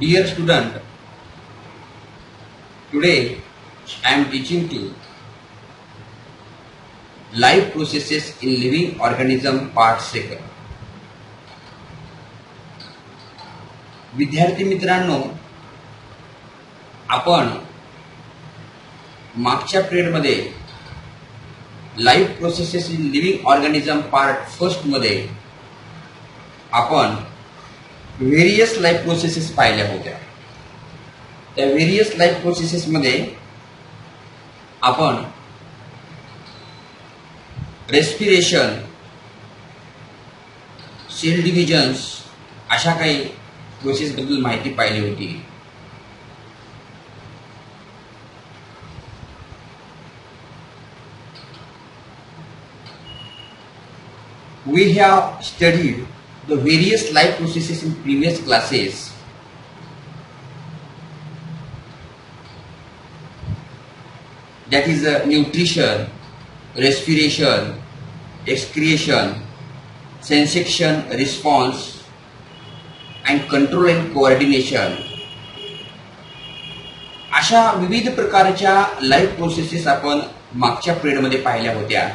Dear student, today I am teaching you life processes in living organism part 2. विद्यार्थी मित्रांनो, आपण मागच्या पिरियडमध्ये life processes in living organism part 1 मध्ये आपण व्हेरियस लाईफ प्रोसेसेस पाहिल्या होत्या. त्या व्हेरियस लाईफ प्रोसेसेस मध्ये आपण रेस्पिरेशन, सेल डिव्हिजन्स अशा काही प्रोसेस बद्दल माहिती पाहिली होती. We have studied the various life processes in previous classes. That is nutrition, respiration, excretion, sensation, response, and control and coordination. अशा विविध प्रकारच्या लाईफ प्रोसेसेस आपण मागच्या पिरियडमध्ये पाहिल्या होत्या.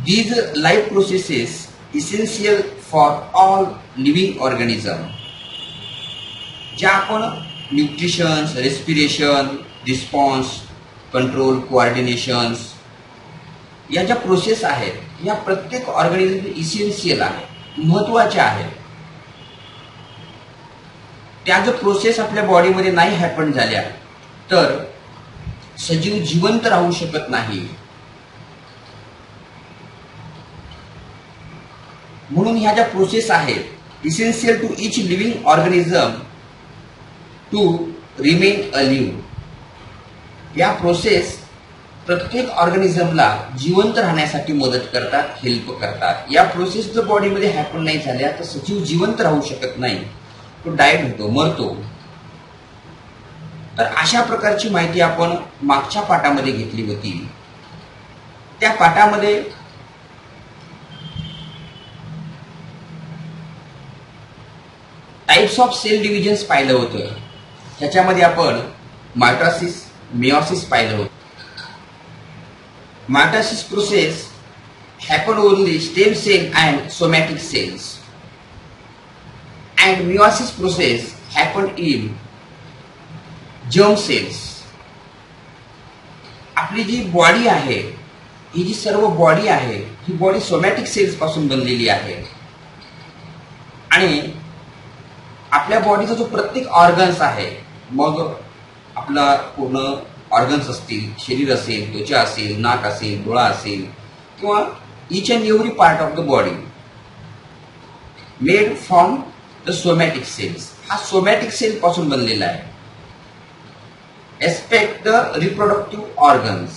These life processes essential for all living organism. ज्या आपण न्यूट्रिशन, रेस्पिरेशन, रिस्पॉन्स, कंट्रोल, कोऑर्डिनेशन्स या ज्या प्रोसेस आहेत या प्रत्येक ऑर्गॅनिझम इसेन्शियल आहे, महत्त्वाच्या आहेत. त्या जर प्रोसेस आपल्या बॉडीमध्ये नाही हॅपन झाल्या तर सजीव जिवंत राहू शकत नाही. म्हणून ह्या ज्या प्रोसेस आहेत essential to each living organism to remain alive. या प्रोसेस प्रत्येक ऑर्गॅनिझमला जिवंत राहण्यासाठी मदत करतात, हेल्प करतात. या प्रोसेस जर बॉडीमध्ये हॅपन नाही झाल्या तर सजीव जिवंत राहू शकत नाही, तो डायट होतो, मरतो. तर अशा प्रकारची माहिती आपण मागच्या पाठामध्ये घेतली होती. त्या पाठामध्ये टाइप्स ऑफ सेल डिव्हिजन्स पाहिलं होतं. त्याच्यामध्ये आपण मायटोसिस, मियोसिस पाहिलं होतं. Mitosis process happen only stem cell and somatic cells and meiosis process happen in germ cells. आपली जी बॉडी आहे, ही जी सर्व बॉडी आहे, ही बॉडी सोमॅटिक सेल्स पासून बनलेली आहे. आणि आपल्या बॉडीचा जो प्रत्येक ऑर्गन्स आहे, मग आपला पूर्ण ऑर्गन्स असतील, शरीर असेल, त्वचा असेल, नाक असेल, डोळा असेल, किंवा each and every part of the body made from the somatic cells. हा सोमॅटिक सेल पासून बनलेला आहे. Expect the reproductive organs,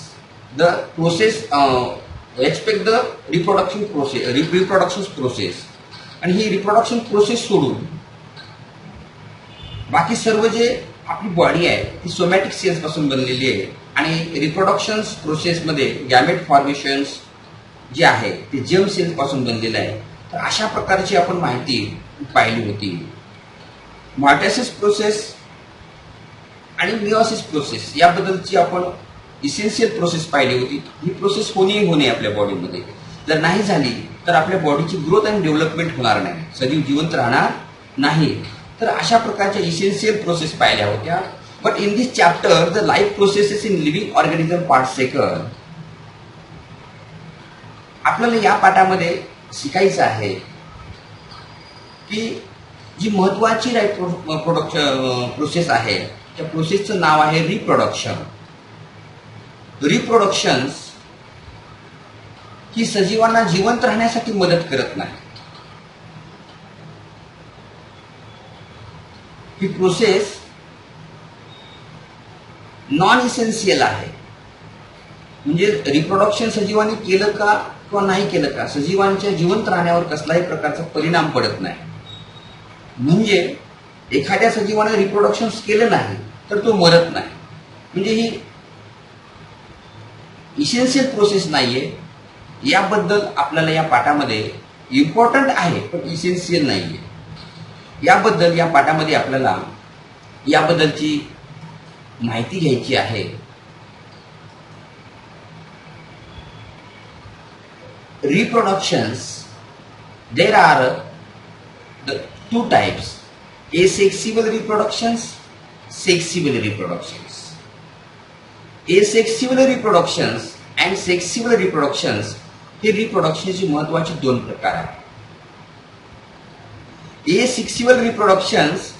the process, expect the reproduction process. आणि ही रिप्रोडक्शन प्रोसेस सोडून बाकी सर्व जे आपली बॉडी आहे ती सोमॅटिक सेल्स पासून बनलेली आहे. आणि रिप्रोडक्शन प्रोसेसमध्ये गॅमेट फॉर्मेशन्स जे आहे ते जर्म सेल्स पासून बनलेलं आहे. तर अशा प्रकारची आपण माहिती पाहिली होती. मायटोसिस प्रोसेस आणि मियोसिस प्रोसेस याबद्दलची आपण इसेन्शियल प्रोसेस पाहिली होती. ही प्रोसेस होणे आपल्या बॉडीमध्ये. जर नाही झाली तर आपल्या बॉडीची ग्रोथ आणि डेव्हलपमेंट होणार नाही, सजीव जिवंत राहणार नाही. तर अशा प्रकारच्या इसेन्शियल प्रोसेस पाहिल्या होत्या. But in this chapter the life processes in living organism part 2, आपल्याला या पाठामध्ये शिकायचं आहे की जी महत्वाची लाईफ प्रोसेस आहे त्या प्रोसेसचं नाव आहे रिप्रोडक्शन. रिप्रोडक्शन्स ही सजीवांना जिवंत राहण्यासाठी मदत करत नाही. ही प्रोसेस नॉन इसेन्शियल आहे. म्हणजे रिप्रोडक्शन सजीवांनी केलं का किंवा नाही केलं का, सजीवांच्या जिवंत राहण्यावर कसलाही प्रकारचा परिणाम पडत नाही. म्हणजे एखाद्या सजीवाने रिप्रोडक्शन केलं नाही तर तो मरत नाही. म्हणजे ही इसेन्शियल प्रोसेस नाहीये. याबद्दल आपल्याला या पाठामध्ये इम्पॉर्टंट आहे पण इसेन्शियल नाहीये. याबद्दल या पाठामध्ये आपल्याला याबद्दलची माहिती घ्यायची आहे. Reproductions, there are the two types: asexual reproductions, sexual reproductions. Asexual reproductions and sexual reproductions हे रिप्रोडक्शनचे महत्वाचे दोन प्रकार आहेत. Asexual reproductions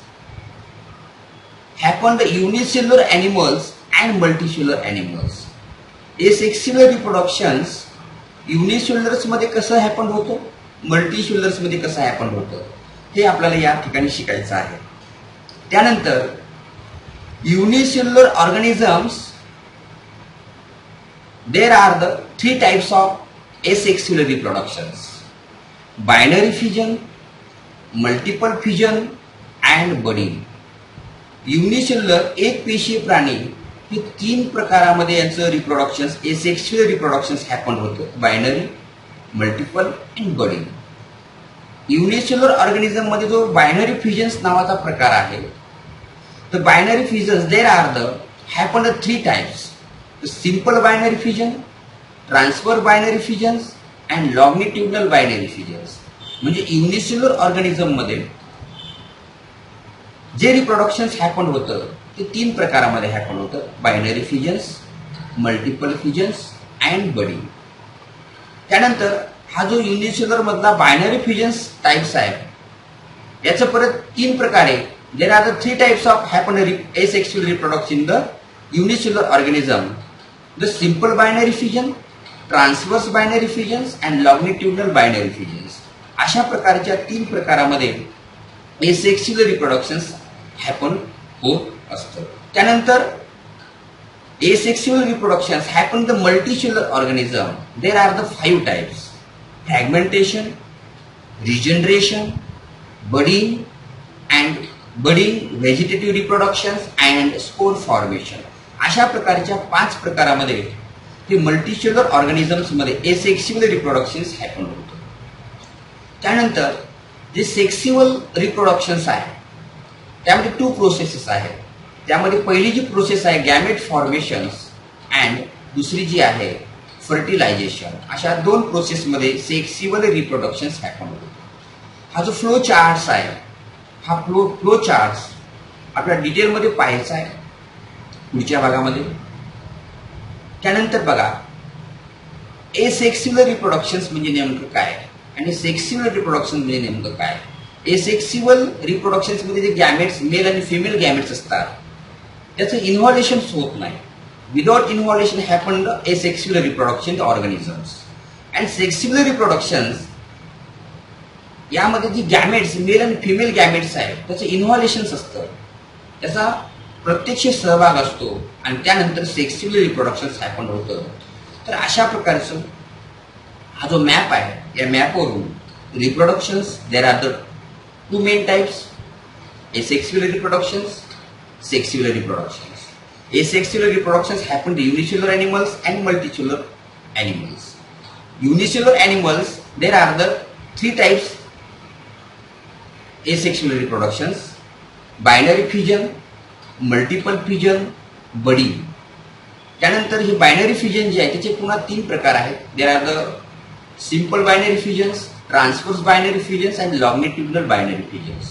happen the unicellular animals and multicellular animals. Asexual reproductions युनिसेल्युलर्स मध्ये कसं हॅपन होतं, मल्टीसेल्युलर्स मध्ये कसं हॅपन होतं हे आपल्याला या ठिकाणी शिकायचं आहे. त्यानंतर unicellular organisms, there are the 3 types of asexual reproductions: binary fusion, multiple fusion and budding. Unicellular एक पेशीय प्राणी हे 3 प्रकारामध्ये यांचं रिप्रोडक्शन्स, एसेक्सुअल रिप्रोडक्शन्स हॅपन होतं: binary, multiple and budding. Unicellular organism मध्ये जो बायनरी फ्युजन्स नावाचा प्रकार आहे, तर binary fusions there are the happen the 3 types: simple binary fusion, transfer binary fusions and longitudinal binary fusions. म्हणजे युनिसेल्युलर ऑर्गॅनिझम मध्ये जे रिप्रोडक्शन्स हॅपन होतं ते 3 प्रकारामध्ये हॅपन होतं: binary fusions, multiple fusions and budding. त्यानंतर हा जो युनिसेल्युलर मधला बायनरी फ्युजन्स टाइप्स आहे, याचं परत 3 प्रकारे, there are the 3 types of happen asexual reproduction in the unicellular organism: the simple binary fusion, transverse binary fusions and longitudinal binary fusions. अशा प्रकारच्या 3 प्रकारामध्ये एसेक्सुअल रिप्रोडक्शन्स हॅपन होत असतं. त्यानंतर asexual reproductions happen in the multicellular organism. There are the 5 types: fragmentation, regeneration, budding, vegetative reproductions and spore formation. अशा प्रकारच्या 5 प्रकारामध्ये हे मल्टीसेल्युलर ऑर्गॅनिझम्स मध्ये एसेक्सुअल रिप्रोडक्शन्स हॅपन होतं. त्यानंतर जे सेक्सुअल रिप्रोडक्शन्स आहे त्यामध्ये 2 प्रोसेसेस आहेत. त्यामध्ये पहिली जी प्रोसेस आहे गॅमेट फॉर्मेशन्स अँड दुसरी जी आहे फर्टिलायझेशन. अशा 2 प्रोसेसमध्ये सेक्सुअल रिप्रोडक्शन्स हॅपन होतं. हा जो फ्लो चार्ट्स आहे, हा फ्लो चार्ट्स आपल्याला डिटेलमध्ये पाहायचा आहे पुढच्या भागामध्ये. त्यानंतर बघा, एसेक्सुअल रिप्रोडक्शन्स म्हणजे नेमकं काय आणि सेक्सुअल रिप्रोडक्शन म्हणजे नेमकं काय. एसेक्सुअल रिप्रोडक्शन्स मध्ये जे गॅमेट्स, मेल आणि फिमेल गॅमेट्स असतात, त्याचं इन्व्हॉल्युशन होत नाही. Without involution happen the asexual reproduction the organisms. And sexual reproductions यामध्ये जी गॅमेट्स, मेल आणि फिमेल गॅमेट्स आहेत, त्याचं इन्व्हॉल्युशन्स असतं, त्याचा प्रत्यक्ष सहभाग असतो आणि त्यानंतर सेक्सुअल रिप्रोडक्शन्स हॅपन होतं. तर अशा प्रकारचं हा जो मॅप आहे, या मॅपवरून reproductions, there are the 2 main types: asexual reproductions, sexual reproductions. Asexual reproductions happen to unicellular animals and multicellular animals. Unicellular animals, there are the 3 types: asexual reproductions, binary fusion, multiple fusion, budding. त्यानंतर ही binary fusion जी आहे त्याचे पुन्हा 3 प्रकार आहेत. There are the simple binary fusions, transverse binary fusions and longitudinal binary fusions.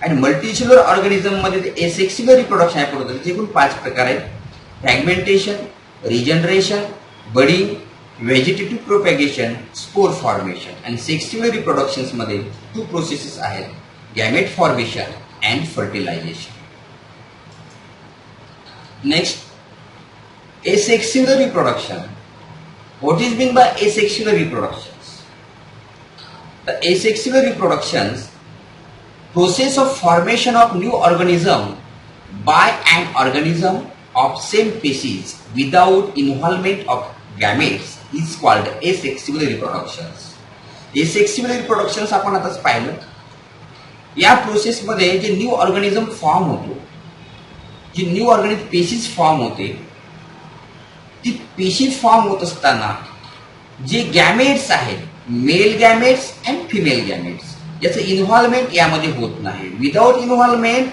आणि multicellular organism मध्ये asexual reproduction happen होतं. त्याचे एकूण 5 प्रकार आहेत: fragmentation, regeneration, budding, vegetative propagation, spore formation. आणि सेक्सुअल रिप्रोडक्शन्स मध्ये 2 प्रोसेसेस आहेत: gamete formation and fertilisation. Next, asexual reproduction. What is meant by asexual reproductions? The asexual reproductions process of formation of new organism by an organism of same species without involvement of gametes is called asexual reproductions. Asexual reproductions आपण आताच पाहिलं. या process मध्ये जे new organism form होतो, जी new organism species form होते, ती पेशी फॉर्म होत असताना जे गॅमेट्स आहेत, male gametes and female gametes याचं इन्व्हॉल्वमेंट यामध्ये होत नाही. Without involvement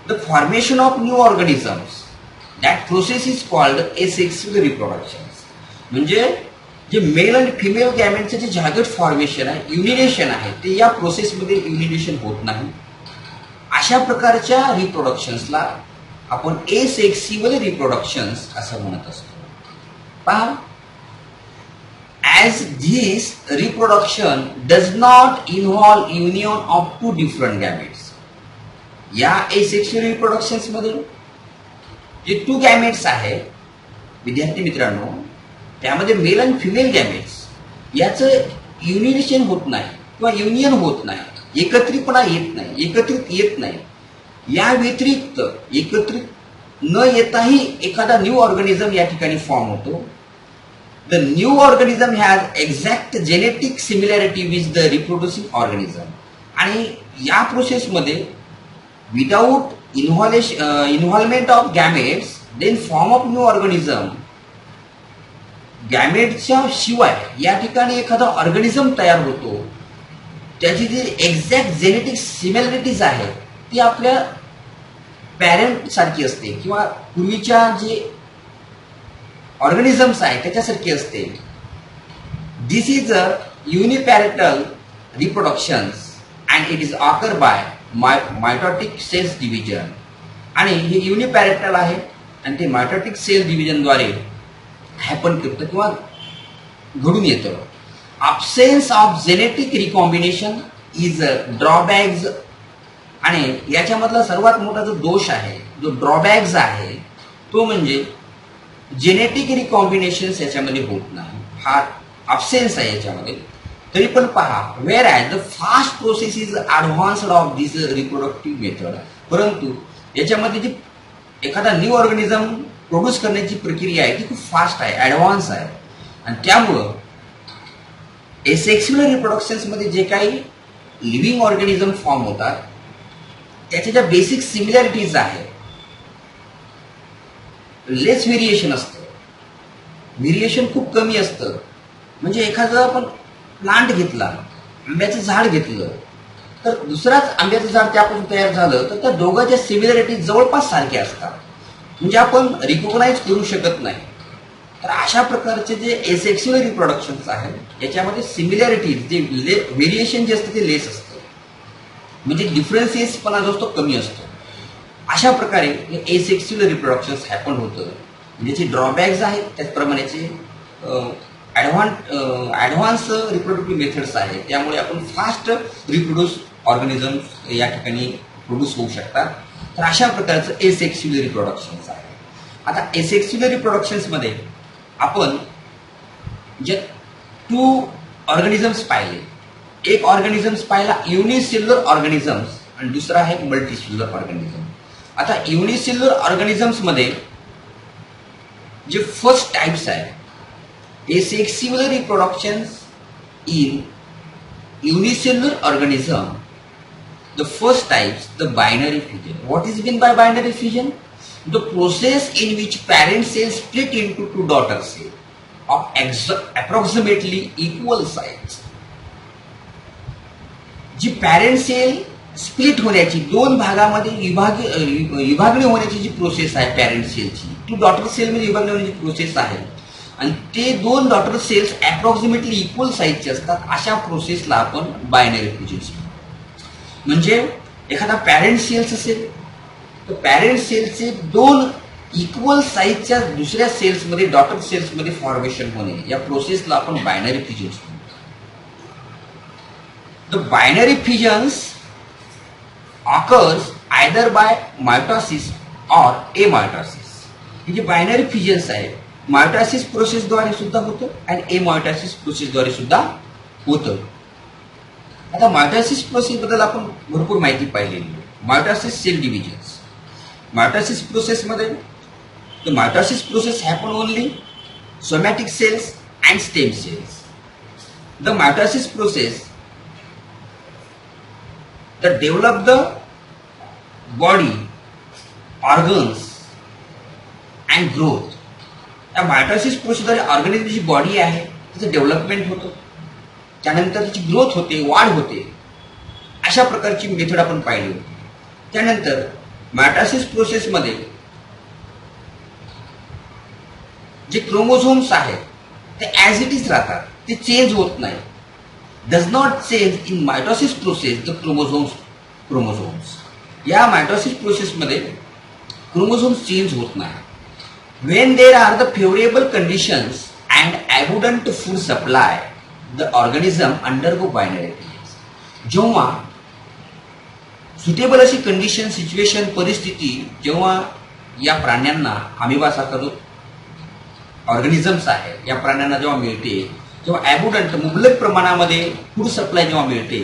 the formation of new organisms that process is called asexual reproduction. म्हणजे जे मेल आणि फिमेल गॅमेटचं जे जागेट फॉर्मेशन आहे, युनिनेशन आहे, ते या प्रोसेसमध्ये युनिनेशन होत नाही. अशा प्रकारच्या रिप्रोडक्शन्सला आपण एसेक्सुअल रिप्रोडक्शन्स असं म्हणत असतो. पहा, as this reproduction does not involve union of two different gametes. या asexual reproductions मध्ये जे टू गॅमेट्स आहेत विद्यार्थी मित्रांनो, त्यामध्ये मेल आणि फिमेल गॅमेट्स याचं युनिनेशन होत नाही किंवा युनियन होत नाही, एकत्रितपणा येत नाही. या व्यतिरिक्त एकत्रित न येताही एखादा न्यू ऑर्गॅनिझम या ठिकाणी फॉर्म होतो. The new organism has exact genetic similarity with the reproducing organism. आणि या प्रोसेसमध्ये without involvement of gametes then form of new organism, गॅमेटच्या शिवाय या ठिकाणी एखादा ऑर्गॅनिझम तयार होतो. त्याची जी एक्झॅक्ट जेनेटिक सिमिलॅरिटीज आहे ती आपल्या पॅरेंट सारखी असते किंवा पूर्वीच्या जे ऑर्गॅनिझम्स आहे त्याच्यासारखी असते. This is a uniparental reproductions and it is occur by mitotic cells division. आणि हे युनिपॅरेटल आहे आणि ते मायटॉटिक सेल डिव्हिजनद्वारे हॅपन करतं किंवा घडून येतं. Absence of genetic recombination is drawbacks. आणि याच्यामधला सर्वात मोठा जो दोष आहे, जो ड्रॉबॅक्स आहे, तो म्हणजे जेनेटिक रिकॉम्बिनेशन याच्यामध्ये होत नाही, हा अब्सेन्स आहे याच्यामध्ये. तरी पण पहा, wear as the fast process is advanced of this reproductive method. परंतु याच्यामध्ये जी एखादा न्यू ऑर्गॅनिझम प्रोड्यूस करण्याची प्रक्रिया आहे ती खूप फास्ट आहे, ॲडव्हान्स आहे. आणि त्यामुळं एसेक्सुअल रिप्रोडक्शन्समध्ये जे काही लिव्हिंग ऑर्गॅनिझम फॉर्म होतात त्याच्या ज्या बेसिक सिमिलॅरिटीज आहेत, लेस व्हेरिएशन असतं, व्हेरिएशन खूप कमी असतं. म्हणजे एखादं आपण प्लांट घेतला, आंब्याचं झाड घेतलं, तर दुसराच आंब्याचं झाड त्यापासून तयार झालं तर त्या दोघांच्या सिमिलॅरिटीज जवळपास सारख्या असतात. म्हणजे आपण रिकॉग्नाइज करू शकत नाही. तर अशा प्रकारचे जे एसेक्सुअल रिप्रोडक्शन्स आहेत याच्यामध्ये सिमिलॅरिटीज, जे व्हेरिएशन जे असतं ते लेस असतं, म्हणजे डिफरन्सेसपणा जो असतो कमी असतो. अशा प्रकारे एसेक्सुअल रिप्रोडक्शन्स हॅपन होतं. ज्याचे ड्रॉबॅक्स आहेत त्याचप्रमाणेचे ॲडव्हान्स रिप्रोडक्टिव्ह मेथड्स आहेत. त्यामुळे आपण फास्ट रिप्रोड्यूस ऑर्गॅनिझम्स या ठिकाणी प्रोड्यूस होऊ शकतात. तर अशा प्रकारचं एसेक्सुअल रिप्रोडक्शन्स आहे. आता एसेक्सुअल रिप्रोडक्शन्समध्ये आपण जे टू ऑर्गॅनिझम्स पाहिले, एक ऑर्गॅनिझम्स पाहिला युनिसेल्युलर ऑर्गॅनिझम्स आणि दुसरा आहे मल्टीसेल्युलर ऑर्गॅनिझम. आता युनिसेल्युलर ऑर्गॅनिझम्समध्ये जे फर्स्ट टाइप्स आहे asexual reproductions in unicellular organism. The first types, the binary fission. What is meant by binary fission? The process in which parent cell split into two daughter cells of approximately equal size. जी parent cell split होण्याची, दोन भागामध्ये विभागणी होण्याची जी process आहे parent सेलची, two daughter सेलमध्ये विभागणी होण्याची प्रोसेस आहे. आणि ते दोन डॉटर सेल्स अप्रॉक्सिमेटली इक्वल साईजचे असतात. अशा प्रोसेसला आपण बायनरी फ्युजन्स म्हणतो. म्हणजे एखादा पॅरेंट सेल्स असेल तर पॅरेंट सेलचे दोन इक्वल साईजच्या दुसऱ्या सेल्समध्ये, डॉटर सेल्समध्ये फॉर्मेशन होणे, या प्रोसेसला आपण बायनरी फ्युजन्स म्हणतो. The binary fusions occurs either by mitosis or amitosis. हे जे बायनरी फ्युजन्स आहे मायटॉसिस प्रोसेसद्वारे सुद्धा होतं आणि एमायटॉसिस प्रोसेसद्वारे सुद्धा होतं. आता मायटॉसिस प्रोसेसबद्दल आपण भरपूर माहिती पाहिलेली आहे. Mitosis cell divisions. मायटॉसिस प्रोसेसमध्ये the mitosis process happen only somatic cells and stem cells. The mitosis process that develop the body, organs and growth. या मायटॉसिस प्रोसेसद्वारे ऑर्गॅनिझमची बॉडी आहे तिचं डेव्हलपमेंट होतं, त्यानंतर त्याची ग्रोथ होते, वाढ होते. अशा प्रकारची मेथड आपण पाहिली होती. त्यानंतर मायटॉसिस प्रोसेसमध्ये जे क्रोमोझोम्स आहेत ते ॲज इट इज राहतात, ते चेंज होत नाही. Does not change in mitosis process the chromosomes. या मायटॉसिस प्रोसेसमध्ये क्रोमोझोम्स चेंज होत नाही. When there are the favourable conditions and abundant food supply the organism undergo binary fissions. जेव्हा सुटेबल अशी कंडिशन, सिच्युएशन, परिस्थिती जेव्हा या प्राण्यांना, अमिबासारखा जो ऑर्गॅनिझम्स आहे या प्राण्यांना जेव्हा मिळते, जेव्हा ॲबुडंट मुबलक प्रमाणामध्ये फूड सप्लाय जेव्हा मिळते,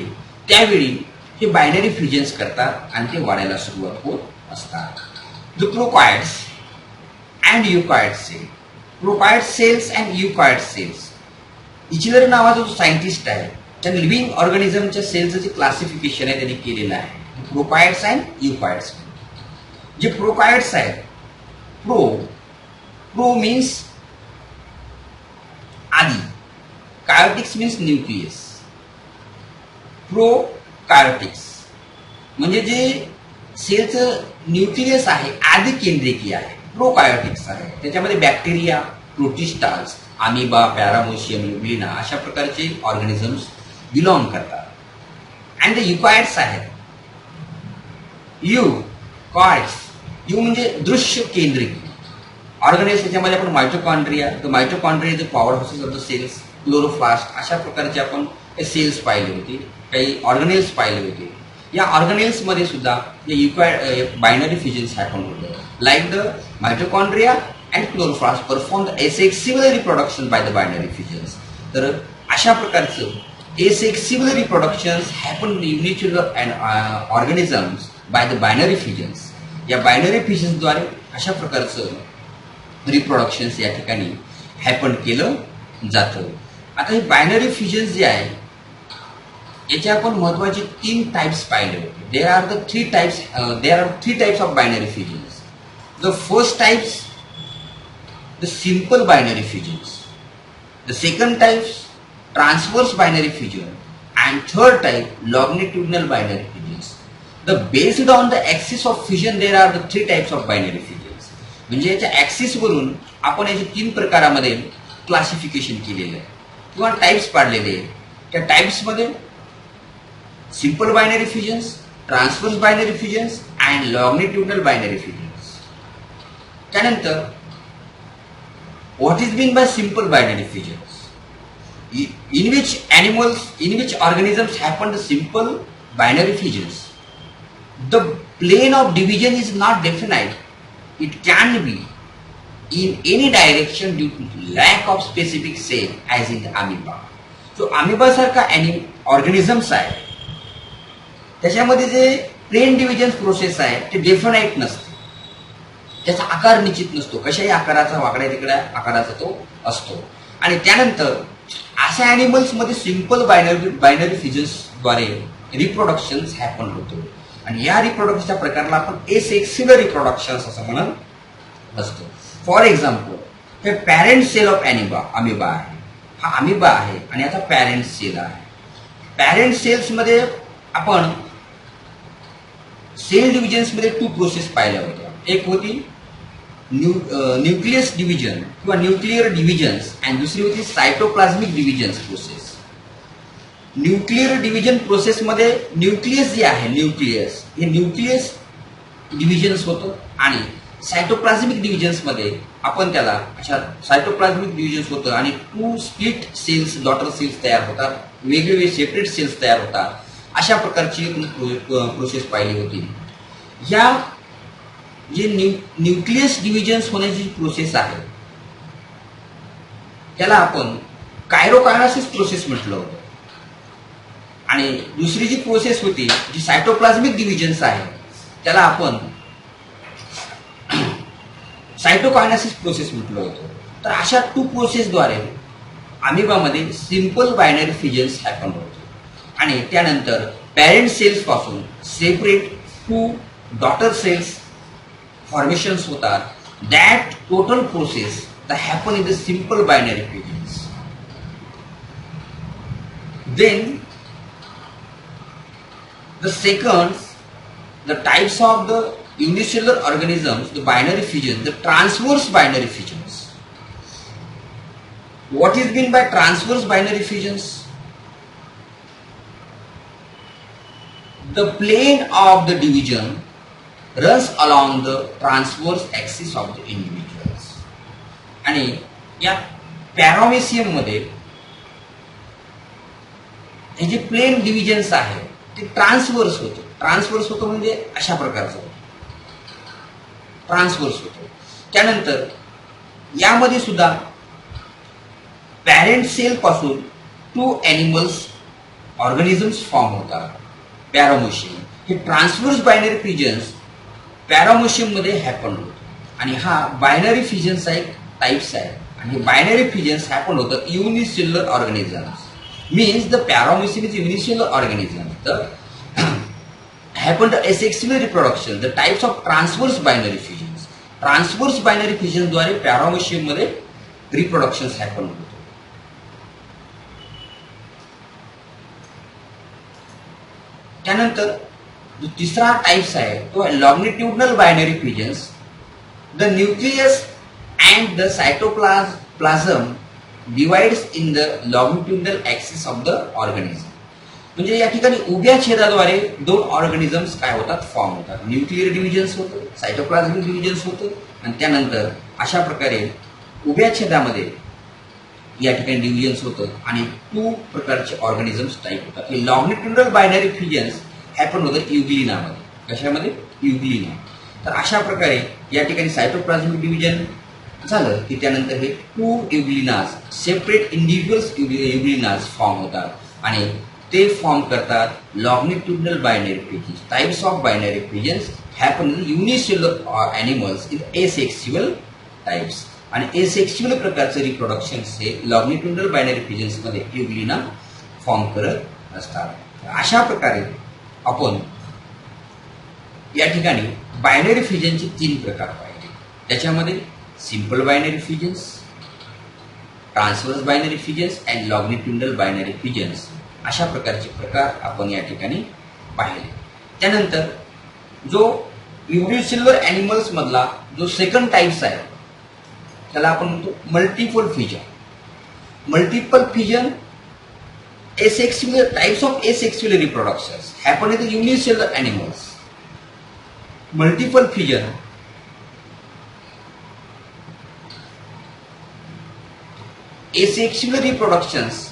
त्यावेळी हे बायनरी फ्युजन्स करतात आणि ते वाढायला सुरुवात होत असतात. The prokaryotes and eukaryotes cell. Prokaryote cells and eukaryote cells. इचलर नावाचा जो सायंटिस्ट आहे त्याने लिव्हिंग ऑर्गॅनिझमच्या सेलचं जे क्लासिफिकेशन आहे त्यांनी केलेलं आहे. प्रोकॅरियोट्स अँड युकॅरियोट्स. जे प्रोकॅरियोट्स आहेत, प्रो मीन्स आधी, कायोटिक्स मीन्स न्यूक्लियस. प्रोकायोटिक्स म्हणजे जे सेलचं न्यूक्लियस आहे, आधी केंद्रिकी आहे, प्रोकायोटिक्स आहे. त्याच्यामध्ये बॅक्टेरिया, प्रोटिस्टाल्स, अमिबा, पॅरामोशियम, युग्लिना अशा प्रकारचे ऑर्गॅनिझम्स बिलॉंग करतात. अँड द युकॅरियोट्स आहेत. यू म्हणजे दृश्य केंद्रिक ऑर्गॅनिझम. त्याच्यामध्ये आपण mitochondria, the mitochondria is the power houses of the cells, chloroplast अशा प्रकारचे आपण सेल्स पाहिले होते, काही ऑर्गॅनिल्स पाहिले होते. या ऑर्गॅनिल्समध्ये सुद्धा बायनरी फ्युजन्स हॅपन होते. Like the mitochondria and chloroplast perform the asexual reproduction by the binary fusions. तर अशा प्रकारचं asexual reproductions happen unicellular and organisms by the binary fusions. या बायनरी फ्युजन्सद्वारे अशा प्रकारचं रिप्रोडक्शन्स या ठिकाणी हॅपन केलं जातं. आता हे बायनरी फ्युजन्स जे आहे याचे आपण महत्वाचे 3 टाइप्स पाहिले होते. There are three types of binary fusions. The first types the simple binary fusions, the second types transverse binary fusion, and third type longitudinal binary fusions. The based on the axis of fusion there are the 3 types of binary fusions. म्हणजे याच्या ॲक्सिसवरून आपण याचे 3 प्रकारामध्ये classification केलेलं आहे किंवा types पाडलेले आहे. त्या टाइप्समध्ये simple binary fusions, transverse binary fusions and longitudinal binary fusions. त्यानंतर what is mean by simple binary fusions? in which organisms happen the simple binary fusions. The plane of division is not definite. It can be in any direction due to lack of specific cell as in the amoeba. So amoeba सारखा organisms आहे त्याच्यामध्ये जे plain division process आहे ते definite नसते. त्याचा आकार निश्चित नसतो, कशाही आकाराचा, वाकड्या तिकड्या आकाराचा तो असतो. आणि त्यानंतर अशा ॲनिमल्समध्ये सिंपल बायनरी फ्युजन्सद्वारे रिप्रोडक्शन्स हॅपन होतो. आणि या रिप्रोडक्शनच्या प्रकाराला आपण एसेक्सिबल रिप्रोडक्शन्स असं म्हणत असतो. फॉर एक्झाम्पल, हे पॅरेंट सेल ऑफ अमिबा आहे. हा अमिबा आहे आणि याचा पॅरेंट सेल आहे. पॅरेंट सेल्समध्ये आपण सेल डिव्हिजन्समध्ये 2 प्रोसेस पाहिल्या होत्या. एक होती न्यूक्लियस डिव्हिजन किंवा न्यूक्लिअर डिव्हिजन्स आणि दुसरी होती सायटोप्लाझ्मिक डिव्हिजन्स प्रोसेस. न्यूक्लिअर डिव्हिजन प्रोसेसमध्ये न्यूक्लियस जे आहे, हे न्यूक्लियस डिव्हिजन्स होतं आणि सायटोप्लाझ्मिक डिव्हिजन्समध्ये आपण त्याला अशा सायटोप्लाझ्मिक डिव्हिजन्स होतं आणि 2 स्प्लिट सेल्स, डॉटर सेल्स तयार होतात, वेगवेगळे सेपरेट सेल्स तयार होतात. अशा प्रकारची प्रोसेस पाहिली होती. या जे न्यूक्लियस डिव्हिजन्स होण्याची प्रोसेस आहे त्याला आपण कायरोकायनेसिस प्रोसेस म्हटलं होतं. आणि दुसरी जी प्रोसेस होती जी सायटोप्लाझ्मिक डिव्हिजन्स आहे त्याला आपण सायटोकायनेसिस प्रोसेस म्हटलं होतं. तर अशा 2 प्रोसेसद्वारे अमिबामध्ये सिंपल बायनरी फ्युजन्स हॅपन होतो. आणि त्यानंतर पॅरेंट सेल्स पासून सेपरेट 2 डॉटर सेल्स फॉर्मेशन्स होतात. That total process the happen in the simple binary fusions. Then the second, the types of the unicellular organisms, the binary fission, the transverse binary fissions. What is meant by transverse binary fissions? The plane of the division runs along the transverse axis of the individuals. आणि या पॅरामेसियम मध्ये हे जे plain divisions आहे ते transverse होतं. Transverse होतं म्हणजे अशा प्रकारचं होतं, ट्रान्सवर्स होतं. त्यानंतर यामध्ये सुद्धा पॅरेंट सेल पासून 2 ॲनिमल्स ऑर्गॅनिझम्स फॉर्म होतात. पॅरामोशियम हे ट्रान्सवर्स बायनरी फिजन्स पॅरामोशियम मध्ये हॅपन होतो. आणि हा बायनरी फिजन्सचा एक टाइप्स आहे. आणि हे बायनरी फिजन्स हॅपन होतं unicellular organisms. Means the paramecium is unicellular organism. The happened asexual reproduction, the types of transverse binary fissions. Transverse binary fission द्वारे paramecium मध्ये reproductions happen होतो. त्यानंतर जो तिसरा टाइप्स आहे तो longitudinal binary fissions. The nucleus and the cytoplasm divides in the longitudinal axis of the organism. म्हणजे या ठिकाणी उभ्या छेदाद्वारे 2 ऑर्गॅनिझम्स काय होतात, फॉर्म होतात. न्यूक्लियर डिव्हिजन्स होतं, सायटोप्लाझमिक डिव्हिजन्स होतं आणि त्यानंतर अशा प्रकारे उभ्या छेदामध्ये या ठिकाणी डिव्हिजन्स होतं आणि 2 प्रकारचे ऑर्गॅनिझम्स टाईप होतात. हे लॉंगिट्युडनल बायनरी फिजन्स हॅपन होतं युग्लिनामध्ये. कशामध्ये? युग्लिना. तर अशा प्रकारे या ठिकाणी सायटोप्लाझमिक डिव्हिजन झालं की त्यानंतर हे 2 euglenas, separate individuals euglenas form होतात आणि ते फॉर्म करतात longitudinal binary fissions. Types of binary fissions happen in unicellular animals in asexual types. आणि एसेक्स्युअल प्रकारचे रिप्रोडक्शन्स हे लॉंगिट्युडनल बायनरी फिजन्स मध्ये युग्लिना फॉर्म करत असतात. अशा प्रकारे आपण या ठिकाणी बायनरी फिजनचे 3 प्रकार पाहिले. त्याच्यामध्ये simple binary fissions, transverse binary fissions and longitudinal binary fissions अशा प्रकारचे प्रकार आपण या ठिकाणी पाहिले. त्यानंतर जो युनिसेल्युलर ॲनिमल्स मधला जो सेकंड टाइप्स आहे त्याला आपण म्हणतो multiple fission. Multiple fission asexual types of asexual reproductions happen in the unicellular animals. Multiple fission asexual reproductions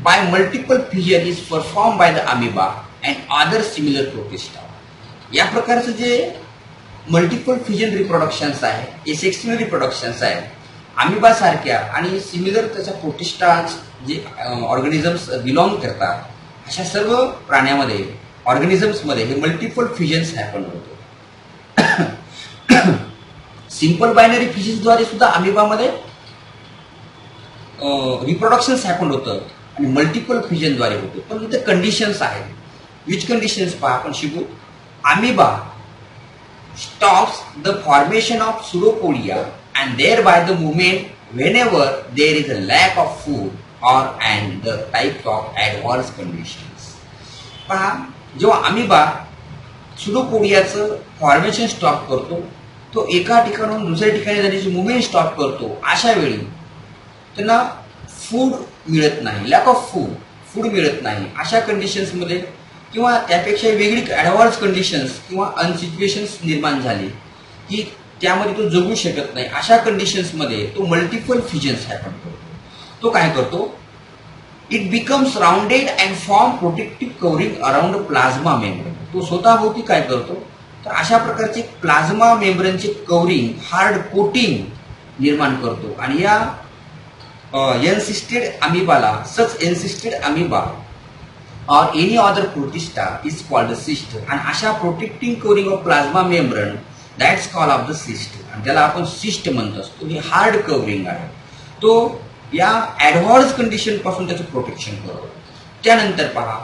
by multiple fission is performed by the amoeba and other similar protista. या प्रकारचे जे multiple fission रिप्रोडक्शन्स आहे, asexual रिप्रोडक्शन्स आहे, amoeba सारख्या आणि similar त्याच्या प्रोटिस्टाज जे organisms belong करतात अशा सर्व प्राण्यामध्ये ऑर्गॅनिझम्समध्ये हे मल्टिपल फिजन्स हॅपन होतो. सिंपल बायनरी फिजन्सद्वारे सुद्धा अमिबामध्ये रिप्रोडक्शन्स हॅपन होतं आणि मल्टिपल फिजनद्वारे होतं. पण इथे कंडिशन्स आहेत. विच कंडिशन्स पहा आपण शिकू. Amoeba stops the formation of pseudopodia and thereby the movement whenever there is a lack of food or and the types of adverse conditions. पहा जेव्हा अमिबा pseudopodia फॉर्मेशन स्टॉप करतो तो एका ठिकाणाहून दुसऱ्या ठिकाणी जाण्याची मुवमेंट स्टॉप करतो. अशा वेळी त्यांना फूड मिळत नाही, लॅक ऑफ फूड मिळत नाही. अशा कंडिशन्समध्ये किंवा त्यापेक्षा वेगळी ॲडव्हान्स कंडिशन्स किंवा अनसिच्युएशन्स निर्माण झाली की त्यामध्ये तो जगू शकत नाही. अशा कंडिशन्समध्ये तो मल्टिपल फिजन्स हॅपन करतो. तो काय करतो, it becomes rounded and form protective covering around plasma membrane. तो स्वतःभोवती काय करतो तर अशा प्रकारचे प्लाझ्मा मेम्ब्रेनचे कव्हरिंग, हार्ड कोटिंग निर्माण करतो. आणि या एन्सिस्टेड अमिबाला, सच एन्सिस्टेड amoeba or any other protista is called a cyst. आणि अशा protecting covering of plasma membrane that's call of the cyst. आणि त्याला आपण सिस्ट म्हणत असतो. हे हार्ड कव्हरिंग आहे. तो या ॲडव्हान्स कंडिशन पासून त्याचं प्रोटेक्शन करतो. त्यानंतर पहा,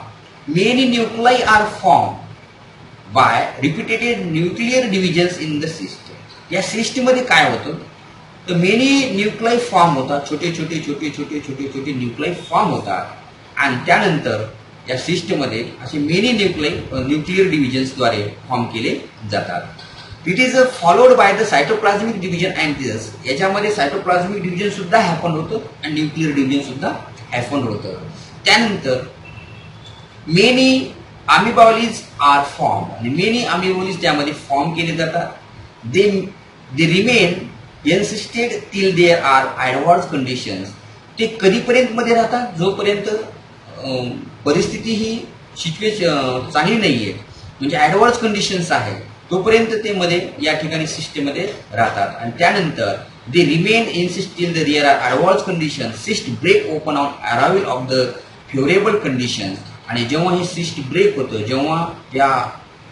many nuclei are form by repeated nuclear divisions in the cyst. या सिस्टमध्ये काय होतं तर मेनी न्यूक्लाई फॉर्म होतात. छोटे छोटे छोटे छोटे छोटे छोटे न्यूक्लाई फॉर्म होतात आणि त्यानंतर या सिस्टममध्ये असे मेनी न्यूक्लियर डिव्हिजन्सद्वारे फॉर्म केले जातात. It is followed by the cytoplasmic division and this. याच्यामध्ये सायटोप्लाझमिक डिव्हिजन सुद्धा हॅपन होतं आणि न्यूक्लियर डिव्हिजन सुद्धा हॅपन होतं. त्यानंतर मेनी अमिबॉलिज आर फॉर्म आणि मेनी अमिबॉलिज त्यामध्ये फॉर्म केले जातात. They remain encysted till there are advance conditions. ते कधीपर्यंत मध्ये राहतात? जोपर्यंत परिस्थिती ही सिच्युएशन चांगली नाहीये, म्हणजे ॲडव्हान्स कंडिशन्स आहे, तोपर्यंत ते मध्ये या ठिकाणी सिस्टममध्ये राहतात. आणि त्यानंतर they remain in cyst till there are advance condition. Cyst break open on arrival of the favourable conditions. आणि जेव्हा हे सिस्ट ब्रेक होतं, जेव्हा या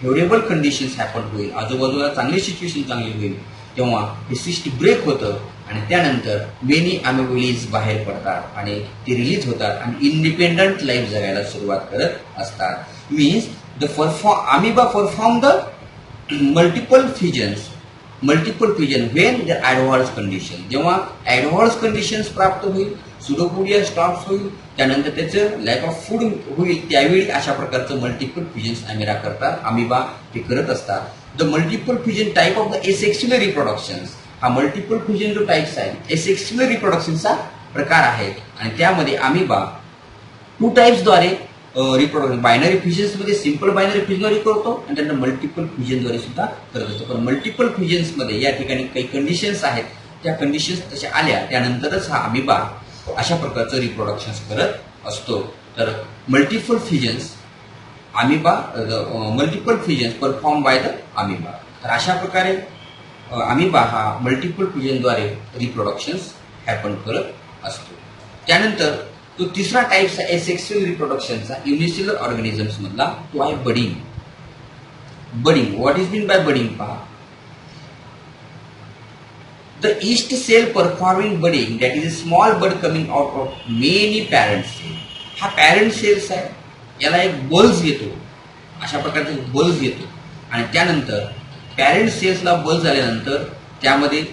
फेवरेबल कंडिशन्स हॅपन होईल, आजूबाजूला चांगली सिच्युएशन चांगली होईल, तेव्हा हे सिस्ट ब्रेक होतं आणि त्यानंतर मेनी अमिबॉलिज बाहेर पडतात आणि ते रिलीज होतात आणि इंडिपेंडंट लाईफ जगायला सुरुवात करत असतात. Means the amoeba perform the multiple fusion when the advance condition. जेव्हा ॲडव्हान्स कंडिशन्स प्राप्त होईल, सुडोपोडिया स्टॉप्स होईल, त्यानंतर त्याचं लॅक ऑफ फूड होईल, त्यावेळी अशा प्रकारचं मल्टिपल फ्युजन्स अमिबा ते करत असतात. The multiple fusion type of the asexual reproductions. हा मल्टिपल फ्युजन जो टाईप्स आहे, एसेक्स्युअल रिप्रोडक्शनचा प्रकार आहे आणि त्यामध्ये अमिबा 2 टाईप्सद्वारे रिप्रोडक्शन, बायनरी फ्युजन्समध्ये सिंपल बायनरी फ्युजनद्वारे करतो आणि त्यानंतर मल्टिपल फ्युजनद्वारे सुद्धा करत असतो. पण मल्टिपल फ्युजन्समध्ये या ठिकाणी काही कंडिशन्स आहेत, त्या कंडिशन्स तशा आल्या त्यानंतरच हा अमिबा अशा प्रकारचं रिप्रोडक्शन्स करत असतो. तर multiple fusions perform by the amoeba. तर अशा प्रकारे अमिबा हा मल्टिपल फ्युजनद्वारे रिप्रोडक्शन्स हॅपन करत असतो. त्यानंतर तो तिसरा टाईप्स आहे एसेक्स्युअल रिप्रोडक्शनचा, युनिसेल्युलर ऑर्गॅनिझम्स मधला, तो आहे budding. What is mean by budding? पहा, the yeast cell performing budding, that is a small bud coming out of many parent cell. हा पॅरेंट सेल्स आहे, याला एक बल्ज येतो, अशा प्रकारचे बल्ज येतो आणि त्यानंतर पॅरेंट सेल्सला बल्ज झाल्यानंतर त्यामध्ये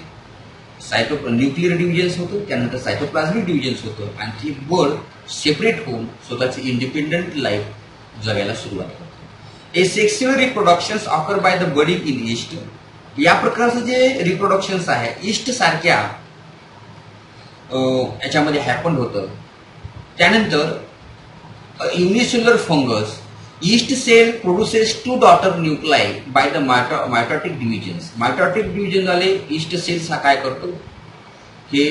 न्यूक्लियर डिव्हिजन्स होतं, त्यानंतर सायटोप्लाझमिक डिव्हिजन्स होतं आणि ती बर्ड सेपरेट होऊन स्वतःची इंडिपेंडंट लाईफ जगायला सुरुवात करते. Asexual reproductions occur by the budding in yeast. या प्रकारचं जे रिप्रोडक्शन्स आहे ईस्ट सारख्या याच्यामध्ये हॅपन होतं. त्यानंतर unicellular fungus, yeast cell produces 2 daughter nuclei by the mitotic divisions. Mitotic division झाले, ईस्ट सेल्स हा काय करतो, हे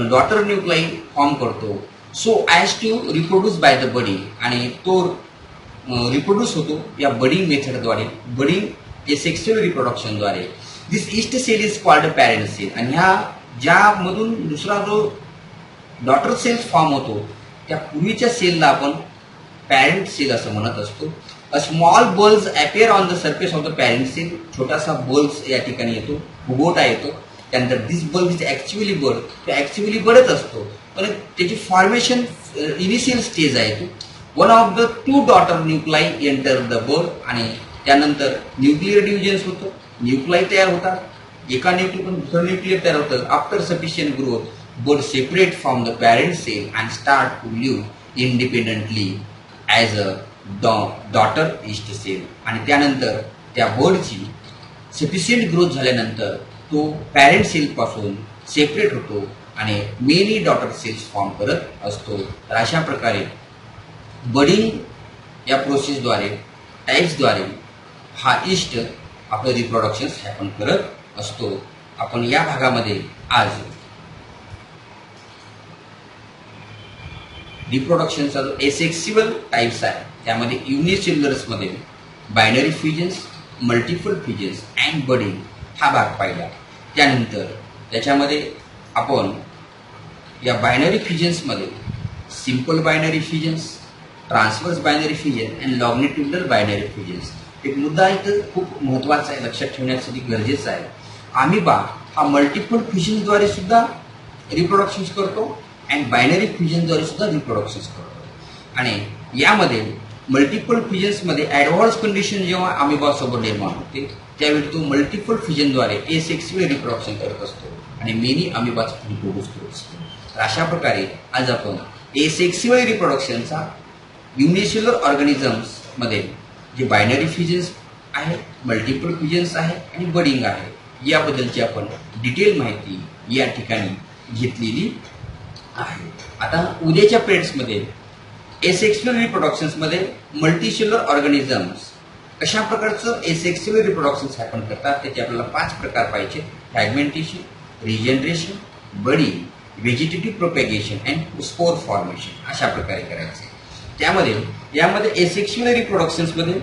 डॉटर न्यूक्लाई फॉर्म करतो so as to reproduce by the buddy, आणि तो रिप्रोड्यूस होतो या बडिंग मेथडद्वारे, बडिंग एसेक्स्युअल रिप्रोडक्शनद्वारे. This yeast cell is called parent cell. आणि ह्या ज्यामधून दुसरा जो डॉटर सेल्स फॉर्म होतो त्या पूर्वीच्या सेलला आपण पॅरेंट सेल असं म्हणत असतो. A small bulge appear on the surface of the parent cell. छोटासा बल्ज या ठिकाणी येतो, फुगवटा येतो. त्यानंतर this bulb is actually bud. तो ॲक्च्युअली बर्डच असतो, पण त्याची फॉर्मेशन इनिशियल स्टेज आहे. तो one of the 2 daughter nuclei enter the bud आणि त्यानंतर न्यूक्लियर डिव्हिजन्स होतं, न्यूक्लाई तयार होतात, एका न्यूक्लियर दुसरं न्यूक्लियर तयार होतं. After sufficient growth bud separate from the parent cell and start to live independently as a daughter yeast cell. आणि त्यानंतर त्या बर्डची सफिशियंट ग्रोथ झाल्यानंतर तो पॅरेंट सेलपासून सेपरेट होतो आणि मेनी डॉटर सेल्स फॉर्म करत असतो. तर अशा प्रकारे बडिंग या प्रोसेसद्वारे, टाईप्सद्वारे हा ईस्ट आपलं रिप्रोडक्शन्स हॅपन करत असतो. आपण या भागामध्ये आज रिप्रोडक्शनचा जो एसेक्स्युअल टाईप्स आहे त्यामध्ये युनिसेल्युलर्समध्ये binary fusions, multiple fusions and budding हा भाग पाहिला. त्यानंतर त्याच्यामध्ये आपण या बायनरी फ्युजन्समध्ये simple binary fusions, transverse binary fusion and longitudinal binary fusions. एक मुद्दा इथं खूप महत्त्वाचा आहे, लक्षात ठेवण्यासाठी गरजेचं आहे. अमिबा हा मल्टिपल फ्युजन्सद्वारे सुद्धा रिप्रोडक्शन्स करतो अँड बायनरी फ्युजनद्वारे सुद्धा रिप्रोडक्शन्स करतो. आणि यामध्ये मल्टिपल फ्युजन्समध्ये ॲडव्हान्स कंडिशन जेव्हा अमिबासोबत निर्माण होते त्यावेळी तो मल्टिपल फ्युजनद्वारे एसेक्स्युअल रिप्रोडक्शन करत असतो आणि मेनी अमिबाच रिप्रोड्यूस करत असतो. तर अशा प्रकारे आज आपण एसेक्स्युअल रिप्रोडक्शनचा युनिसेल्युलर ऑर्गॅनिझम्स मध्ये जे बायनरी फ्युजन्स आहे, मल्टिपल फ्युजन्स आहे आणि बडिंग आहे, याबद्दलची आपण डिटेल माहिती या ठिकाणी घेतलेली आहे. आता उद्याच्या पिरियड्समध्ये एसेक्शुअल रिप्रोडक्शन्समध्ये मल्टीसेल्युलर ऑर्गॅनिझम्स कशा प्रकारचं एसेक्शुअल रिप्रोडक्शन्स हॅपन करतात त्याचे आपल्याला 5 प्रकार पाहिजे. Fragmentation, regeneration, budding, vegetative propagation and spore formation अशा प्रकारे करायचे. यामध्ये एसेक्शुअल रिप्रोडक्शन्समध्ये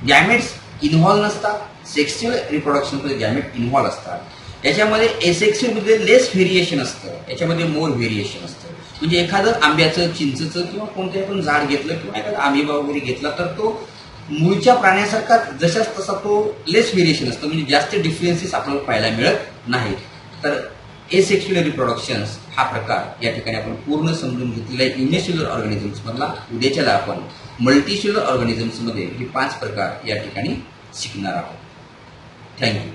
गॅमेट्स इन्व्हॉल्व नसतात, सेक्शुअल रिप्रोडक्शनमध्ये गॅमेट इन्व्हॉल्व असतात. याच्यामध्ये एसेक्शुअलमध्ये लेस व्हेरिएशन असतं, याच्यामध्ये मोर व्हेरिएशन असतं. म्हणजे एखादं आंब्याचं, चिंचचं किंवा कोणत्याही पण झाड घेतलं किंवा एखादा आंबेबा वगैरे घेतला तर तो मूळच्या प्राण्यासारखा जशाच तसा तो लेस व्हेरिएशन असतं, म्हणजे जास्त डिफरन्सेस आपल्याला पाहायला मिळत नाहीत. तर एसेक्शुअल रिप्रोडक्शन्स हा प्रकार या ठिकाणी आपण पूर्ण समजून घेतलेला आहे युनिसेल्युलर ऑर्गॅनिझम्स मधला. उद्याच्याला आपण मल्टीसेल्युलर ऑर्गॅनिझम्स मध्ये हे 5 प्रकार या ठिकाणी शिकणार आहोत. थँक्यू.